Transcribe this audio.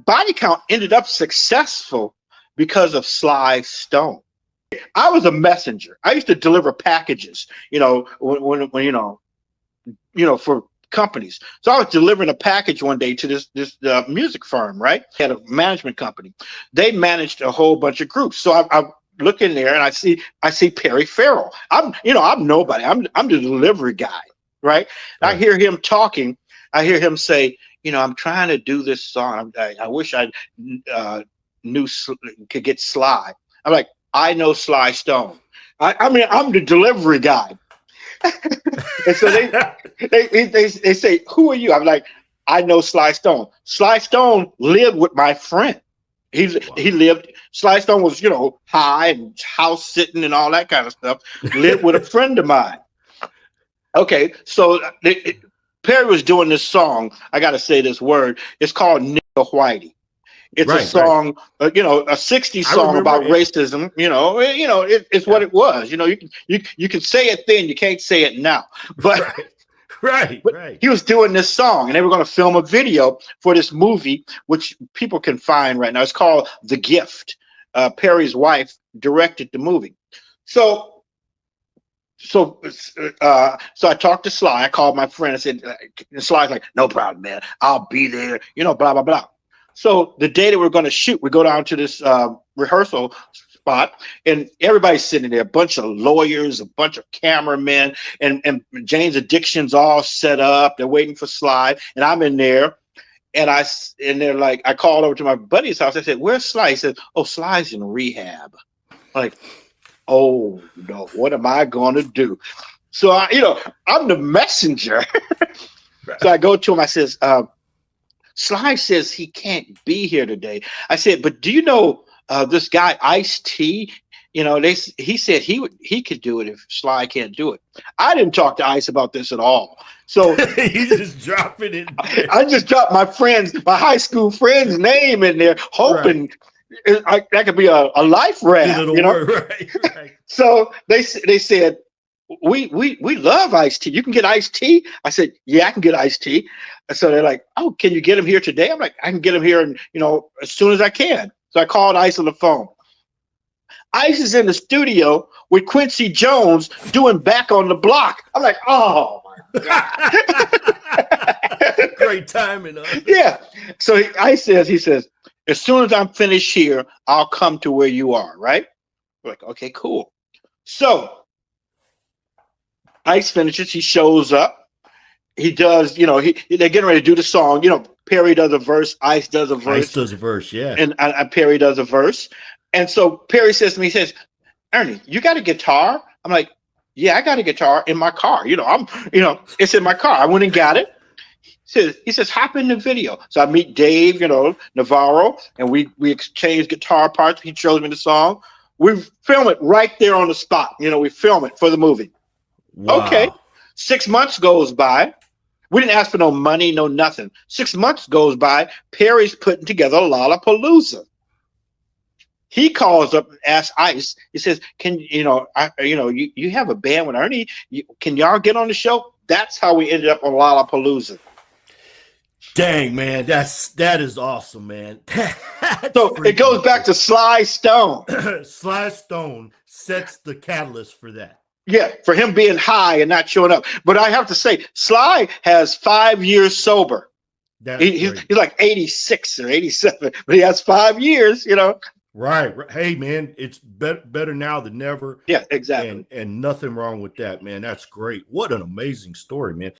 body count ended up successful because of Sly Stone. I was a messenger. I used to deliver packages, when for companies. So I was delivering a package one day to this music firm, right? Had a management company. They managed a whole bunch of groups. So I look in there and I see Perry Farrell. I'm nobody. I'm the delivery guy, right? Right. I hear him talking. I hear him say, I'm trying to do this song. I wish I could get Sly. I'm like, I know Sly Stone. I'm the delivery guy. And so they say, who are you? I'm like, I know Sly Stone. Sly Stone lived with my friend. He lived. Sly Stone was, high and house sitting and all that kind of stuff. Lived with a friend of mine. Okay, so Perry was doing this song. I got to say this word. It's called Nigga Whitey. It's a song, a 60s song about racism. It's what it was. You can say it then, you can't say it now. But right. He was doing this song, and they were going to film a video for this movie, which people can find right now. It's called The Gift. Perry's wife directed the movie. So I talked to Sly. I called my friend and said, Sly's like, no problem, man. I'll be there. Blah blah blah. So the day that we're going to shoot, we go down to this rehearsal spot, and everybody's sitting there, a bunch of lawyers, a bunch of cameramen, and Jane's Addiction's all set up. They're waiting for Sly, and I'm in there, and they're like, I called over to my buddy's house. I said, where's Sly? He said, oh, Sly's in rehab. I'm like, oh no, what am I going to do? So I'm the messenger. So I go to him. I says, Sly says he can't be here today. I said, but do you know this guy Ice-T? He said he could do it if Sly can't do it. I didn't talk to Ice about this at all. So he's just dropping it. I just dropped my high school friend's name in there, hoping that could be a life raft. Right. So they said, we love Ice-T. You can get Ice-T? I said, yeah, I can get Ice-T. So they're like, oh, can you get him here today? I'm like, I can get him here, as soon as I can. So I called Ice on the phone. Ice is in the studio with Quincy Jones doing Back on the Block. I'm like, oh my God. Great timing. Yeah. So he says, as soon as I'm finished here, I'll come to where you are, right? We're like, okay, cool. So Ice finishes, he shows up. He does, they're getting ready to do the song. Perry does a verse, Ice does a verse. Ice does a verse, yeah. And Perry does a verse. And so Perry says to me, he says, Ernie, you got a guitar? I'm like, yeah, I got a guitar in my car. It's in my car. I went and got it. He says, hop in the video. So I meet Dave, Navarro, and we exchange guitar parts. He shows me the song. We film it right there on the spot. We film it for the movie. Wow. Okay. 6 months goes by. We didn't ask for no money, no nothing. 6 months goes by. Perry's putting together Lollapalooza. He calls up and asks Ice. He says, "Can you have a band with Ernie? Can y'all get on the show?" That's how we ended up on Lollapalooza. Dang, man, that is awesome, man. So it goes back to Sly Stone. Sly Stone sets the catalyst for that. Yeah, for him being high and not showing up. But I have to say, Sly has 5 years sober. He's like 86 or 87, but he has 5 years, Right. Hey, man, it's better now than never. Yeah, exactly. And nothing wrong with that, man. That's great. What an amazing story, man.